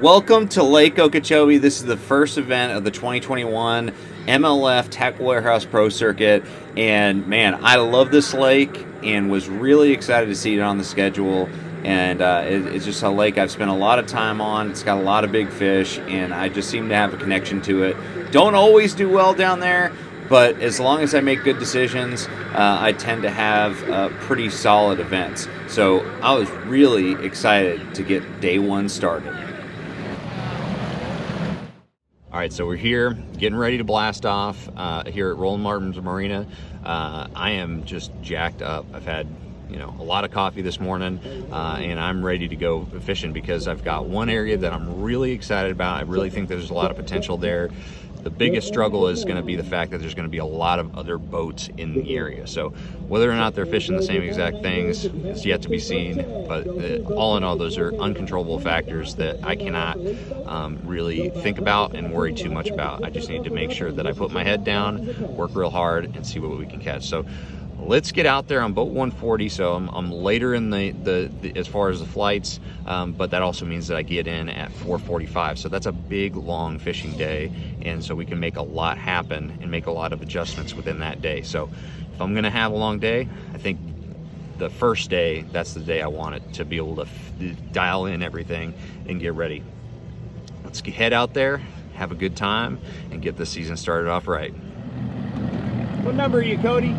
Welcome to Lake Okeechobee. This is the first event of the 2021 MLF Tackle Warehouse Pro Circuit. And man, I love this lake and was really excited to see it on the schedule. And it's just a lake I've spent a lot of time on. It's got a lot of big fish, and I just seem to have a connection to it. Don't always do well down there, but as long as I make good decisions, I tend to have pretty solid events. So I was really excited to get day one started. All right, so we're here, getting ready to blast off here at Roland Martin's Marina. I am just jacked up. I've had, a lot of coffee this morning, and I'm ready to go fishing because I've got one area that I'm really excited about. I really think there's a lot of potential there. The biggest struggle is going to be the fact that there's going to be a lot of other boats in the area. So whether or not they're fishing the same exact things is yet to be seen. But all in all, those are uncontrollable factors that I cannot really think about and worry too much about. I just need to make sure that I put my head down, work real hard, and see what we can catch. So let's get out there on boat 140. So I'm later in the as far as the flights, but that also means that I get in at 4:45. So that's a big, long fishing day, and so we can make a lot happen and make a lot of adjustments within that day. So if I'm gonna have a long day, I think the first day, that's the day I want it to be able to dial in everything and get ready. Let's head out there, have a good time, and get the season started off right. What number are you, Cody?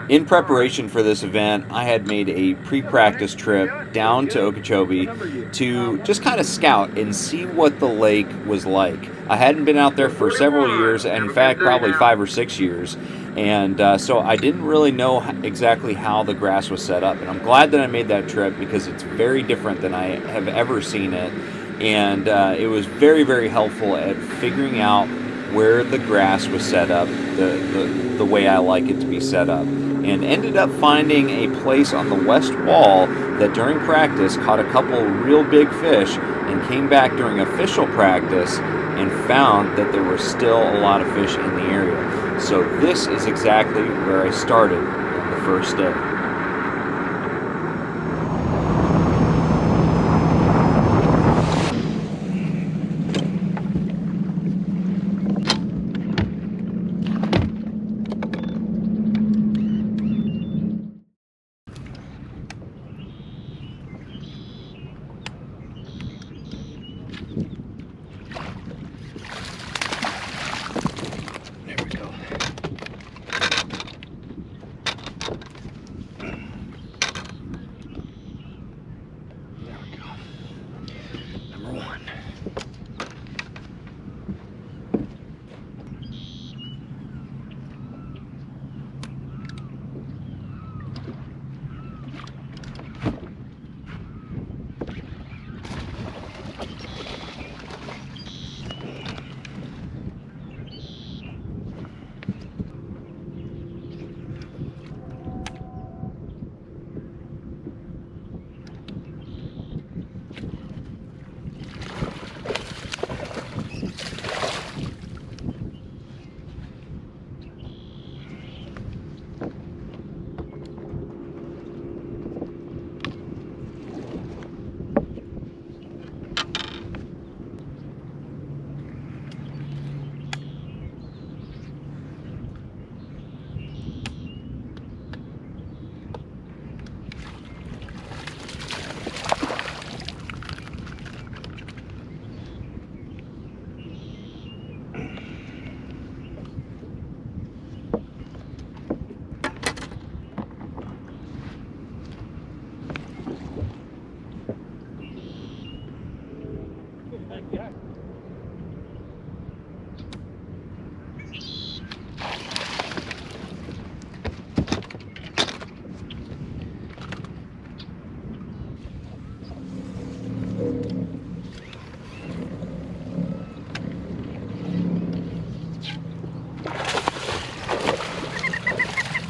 In preparation for this event, I had made a pre-practice trip down to Okeechobee to just kind of scout and see what the lake was like. I hadn't been out there for several years, in fact, probably 5 or 6 years, and so I didn't really know exactly how the grass was set up. And I'm glad that I made that trip because it's very different than I have ever seen it, and it was very, very helpful at figuring out where the grass was set up the way I like it to be set up, and ended up finding a place on the west wall that during practice caught a couple real big fish, and came back during official practice and found that there were still a lot of fish in the area. So this is exactly where I started on the first day.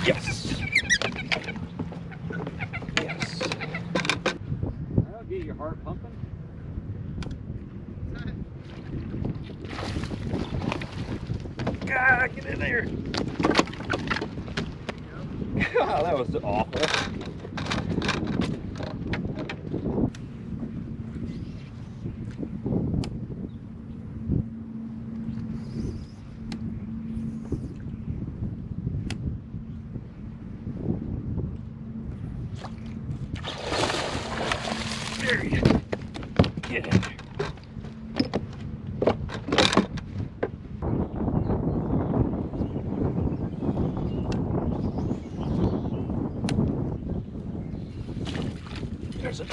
Yes. Yes. That'll get your heart pumping. God, get in there. God, that was awful. There you go. Get in there. There's a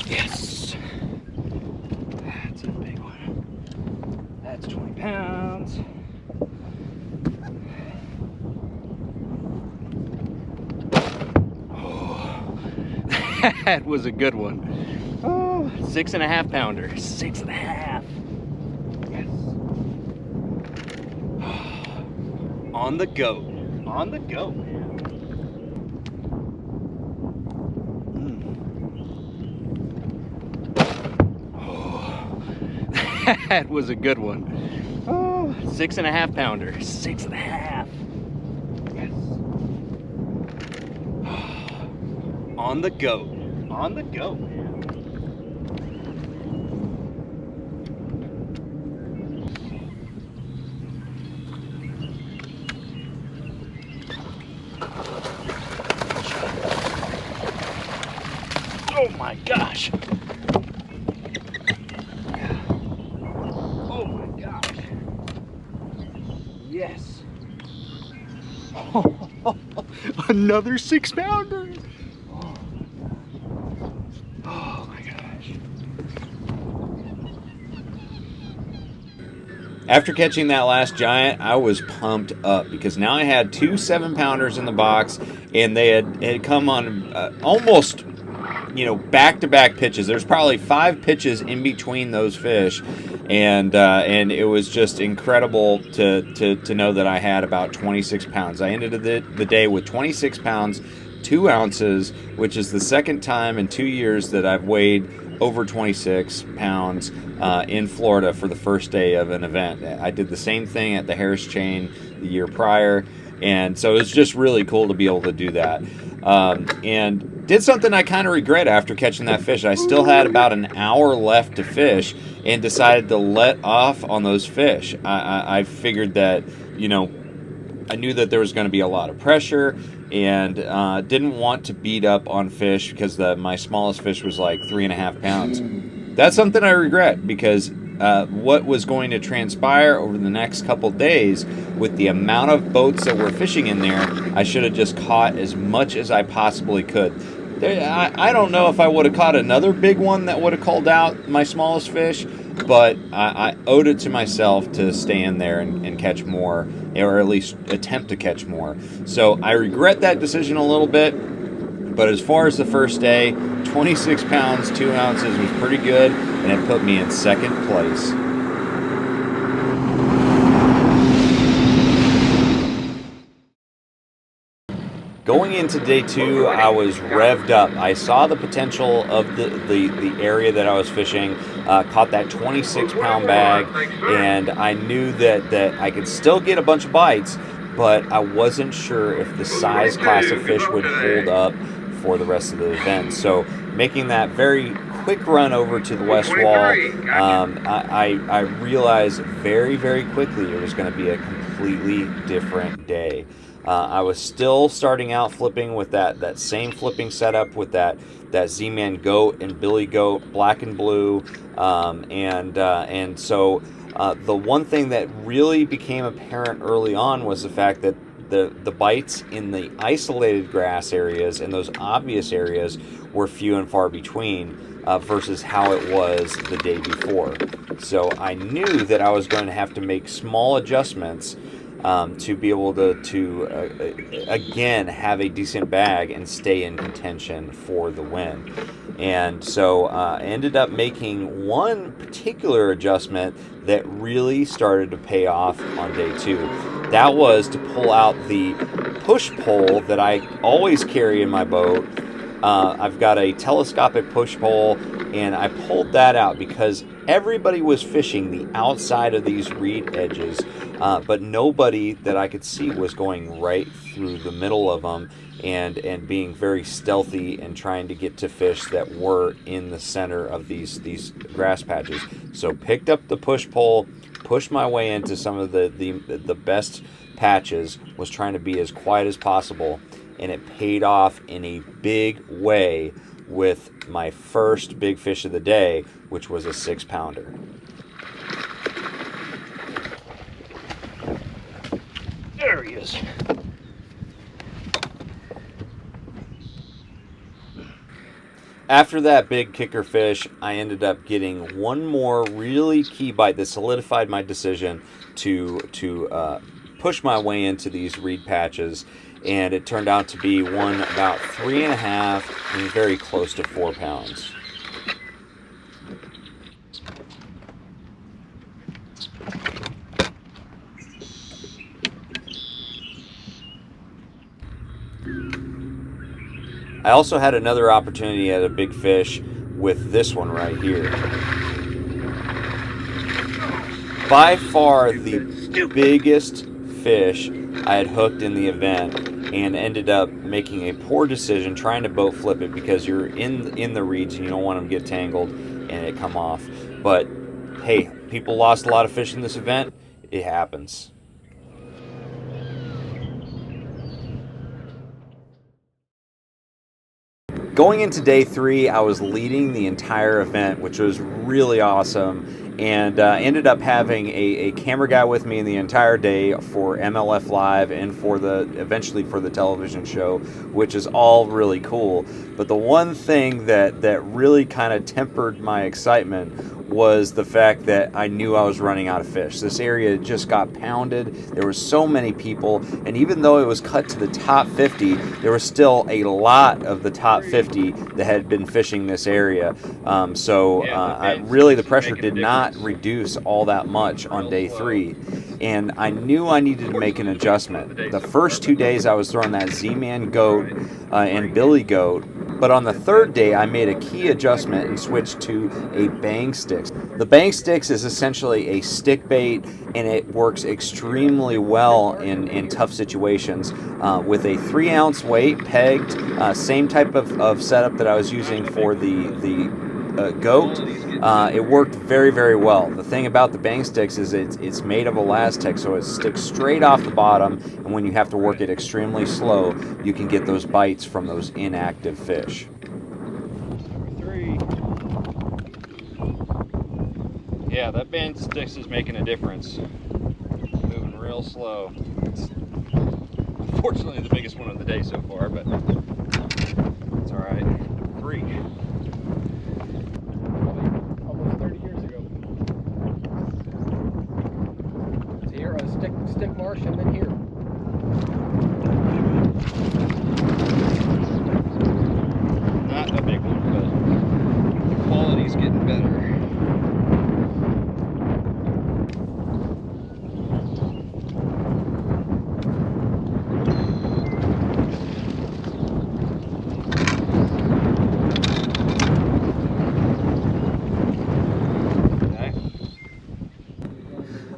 yes. That's a big one. That's 20 pounds. Oh, that was a good one. Oh, 6.5 pounder. 6.5. Yes. On the go. On the go. Oh, that was a good one. Oh, 6.5 pounder. 6.5. Yes. On the go. On the go. Oh my gosh. Oh my gosh. Yes. Another 6 pounder. Oh my gosh. After catching that last giant, I was pumped up because now I had 2 7-pounders in the box, and they had come on almost, back-to-back pitches. There's probably 5 pitches in between those fish, and it was just incredible to know that I had about 26 pounds. I ended the day with 26 pounds, 2 ounces, which is the second time in 2 years that I've weighed over 26 pounds in Florida for the first day of an event. I did the same thing at the Harris Chain the year prior, and so it's just really cool to be able to do that. And did something I kind of regret after catching that fish. I still had about an hour left to fish and decided to let off on those fish. I figured that, I knew that there was going to be a lot of pressure, and didn't want to beat up on fish because my smallest fish was like 3.5 pounds. That's something I regret, because what was going to transpire over the next couple days with the amount of boats that were fishing in there, I should have just caught as much as I possibly could. I don't know if I would have caught another big one that would have called out my smallest fish, but I owed it to myself to stay in there and catch more, or at least attempt to catch more. So I regret that decision a little bit, but as far as the first day, 26 pounds, 2 ounces was pretty good, and it put me in second place. Going into day 2, I was revved up. I saw the potential of the area that I was fishing, caught that 26-pound bag, and I knew that I could still get a bunch of bites, but I wasn't sure if the size class of fish would hold up for the rest of the event. So making that very quick run over to the west wall, I realized very, very quickly it was going to be a completely different day. I was still starting out flipping with that same flipping setup with that Z-Man Goat and Billy Goat, black and blue, and so the one thing that really became apparent early on was the fact that the bites in the isolated grass areas and those obvious areas were few and far between versus how it was the day before. So I knew that I was going to have to make small adjustments to be able to again have a decent bag and stay in contention for the win. And so I ended up making one particular adjustment that really started to pay off on day 2. That was to pull out the push pole that I always carry in my boat. I've got a telescopic push pole, and I pulled that out because everybody was fishing the outside of these reed edges, but nobody that I could see was going right through the middle of them and being very stealthy and trying to get to fish that were in the center of these grass patches. So picked up the push pole, pushed my way into some of the best patches, was trying to be as quiet as possible, and it paid off in a big way with my first big fish of the day, which was a 6-pounder. There he is. After that big kicker fish, I ended up getting one more really key bite that solidified my decision to push my way into these reed patches, and it turned out to be one about 3.5 and very close to 4 pounds. I also had another opportunity at a big fish with this one right here. By far the biggest fish I had hooked in the event, and ended up making a poor decision trying to boat flip it because you're in the reeds and you don't want them to get tangled and it come off. But hey, people lost a lot of fish in this event. It happens. Going into day 3, I was leading the entire event, which was really awesome, and ended up having a camera guy with me the entire day for MLF Live and eventually for the television show, which is all really cool. But the one thing that really kind of tempered my excitement was the fact that I knew I was running out of fish. This area just got pounded. There were so many people, and even though it was cut to the top 50, there was still a lot of the top 50 that had been fishing this area. Really the pressure did not reduce all that much on day 3, and I knew I needed to make an adjustment. The first 2 days I was throwing that Z-Man goat and Billy goat, but on the third day I made a key adjustment and switched to a bang sticks. The bang sticks is essentially a stick bait, and it works extremely well in tough situations with a 3-ounce weight pegged, same type of setup that I was using for the goat. It worked very, very well. The thing about the bang sticks is it's made of elastic, so it sticks straight off the bottom, and when you have to work it extremely slow, you can get those bites from those inactive fish. Number 3. Yeah, that bang sticks is making a difference. Moving real slow. It's unfortunately the biggest one of the day so far, but it's all right. Number 3. Almost 30 years ago. It's here, a stick marsh, and then here. Not a big one, but the quality's getting better.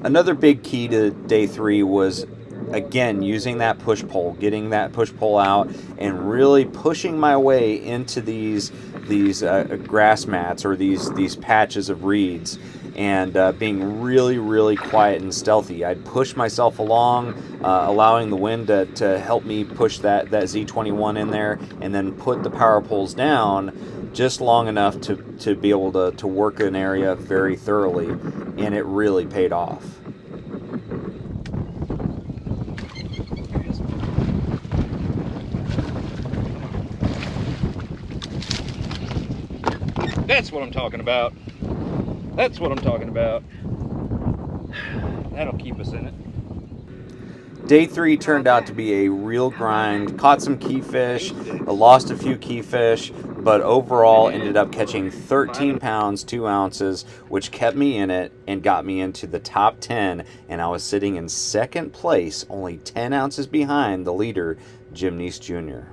Another big key to day 3 was, again, using that push pole, getting that push pole out, and really pushing my way into these grass mats or these patches of reeds, and being really, really quiet and stealthy. I'd push myself along, allowing the wind to help me push that Z21 in there, and then put the power poles down just long enough to be able to work an area very thoroughly, and it really paid off. That's what I'm talking about. That's what I'm talking about. That'll keep us in it. Day 3 turned out to be a real grind. Caught some key fish, lost a few key fish, but overall ended up catching 13 pounds, 2 ounces, which kept me in it and got me into the top 10, and I was sitting in second place, only 10 ounces behind the leader, Jim Neese Jr.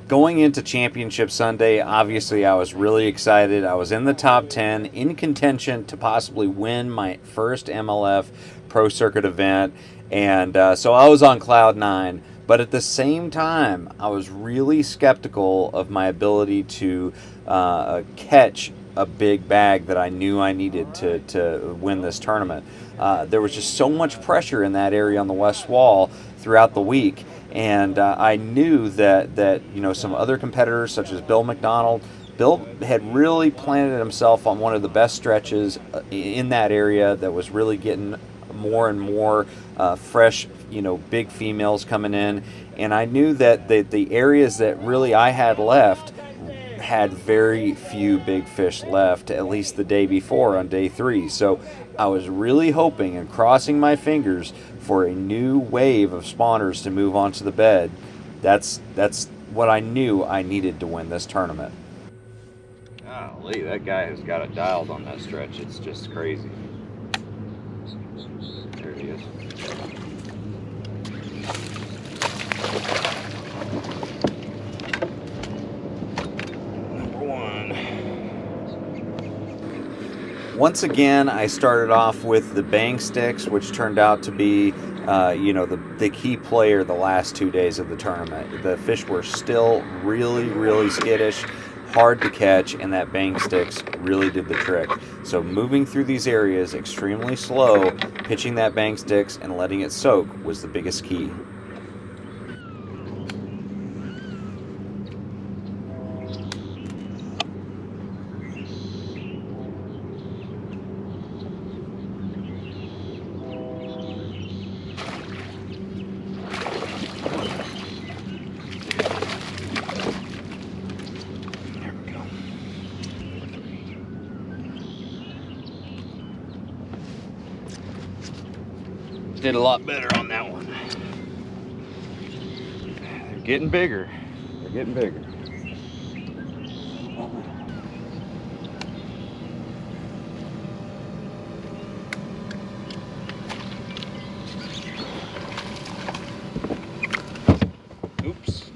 Going into Championship Sunday, obviously I was really excited. I was in the top 10, in contention to possibly win my first MLF Pro Circuit event, and so I was on cloud 9. But at the same time, I was really skeptical of my ability to catch a big bag that I knew I needed to win this tournament. There was just so much pressure in that area on the west wall throughout the week, and I knew that some other competitors such as Bill McDonald. Bill had really planted himself on one of the best stretches in that area that was really getting more and more fresh, big females coming in. And I knew that the areas that really I had left had very few big fish left, at least the day before on day 3. So I was really hoping and crossing my fingers for a new wave of spawners to move onto the bed. That's what I knew I needed to win this tournament. Golly, that guy has got it dialed on that stretch. It's just crazy. There he is. Number 1. Once again, I started off with the bang sticks, which turned out to be the key player the last 2 days of the tournament. The fish were still really, really skittish, hard to catch, and that bang sticks really did the trick. So moving through these areas extremely slow, pitching that bang sticks and letting it soak was the biggest key. Did a lot better on that one. They're getting bigger. They're getting bigger. Oops.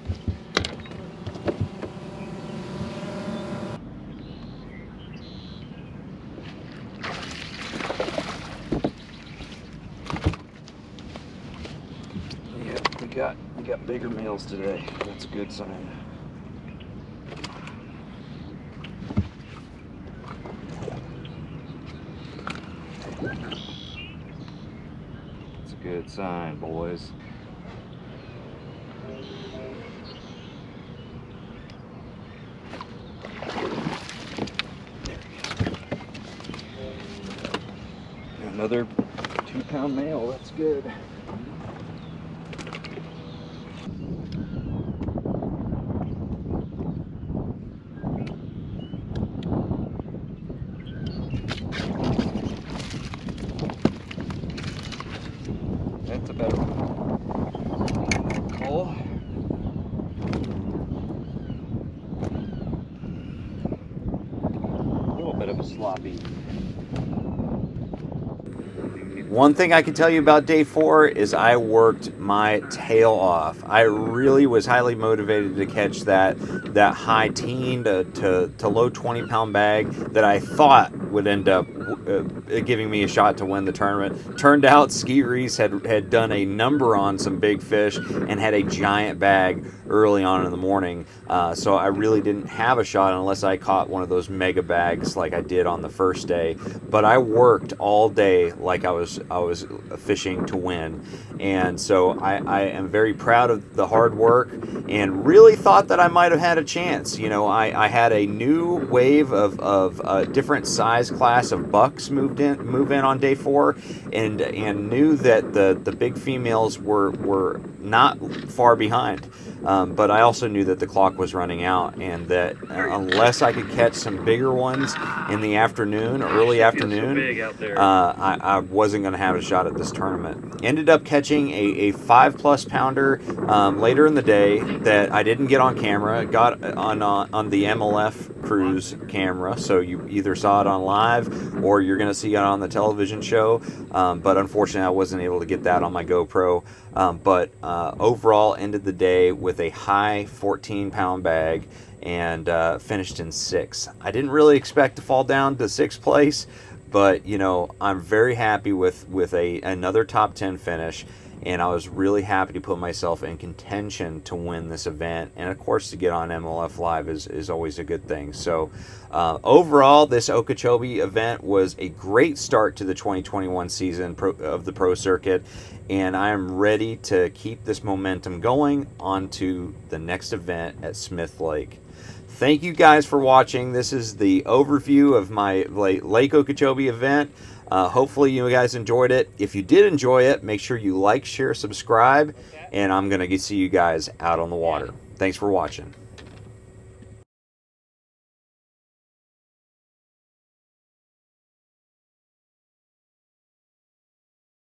We got bigger males today. That's a good sign. That's a good sign, boys. Another 2-pound male. That's good. That's a better one. Oh. A little bit of a sloppy. One thing I can tell you about day 4 is I worked my tail off. I really was highly motivated to catch that high teen to low 20-pound bag that I thought would end up giving me a shot to win the tournament. Turned out Ski Reese had done a number on some big fish and had a giant bag early on in the morning. So I really didn't have a shot unless I caught one of those mega bags like I did on the first day. But I worked all day like I was fishing to win. And so I am very proud of the hard work and really thought that I might have had a chance. I had a new wave of a different size class of bucks move in on day 4 and knew that the big females were not far behind. But I also knew that the clock was running out and that unless I could catch some bigger ones in the afternoon, early afternoon, I wasn't going to have a shot at this tournament. Ended up catching a 5+ pounder later in the day that I didn't get on camera. Got on the MLF cruise camera, so you either saw it on live or you're going to see it on the television show. But unfortunately, I wasn't able to get that on my GoPro. But overall, ended the day with a high 14-pound bag and finished in 6th. I didn't really expect to fall down to 6th place, but I'm very happy with another top 10 finish. and I was really happy to put myself in contention to win this event. And of course, to get on MLF Live is always a good thing. So overall, this Okeechobee event was a great start to the 2021 season of the pro circuit, and I am ready to keep this momentum going on to the next event at Smith Lake. Thank you guys for watching. This is the overview of my Lake Okeechobee event. Hopefully you guys enjoyed it. If you did enjoy it, make sure you like, share, subscribe, and I'm going to see you guys out on the water. Thanks for watching.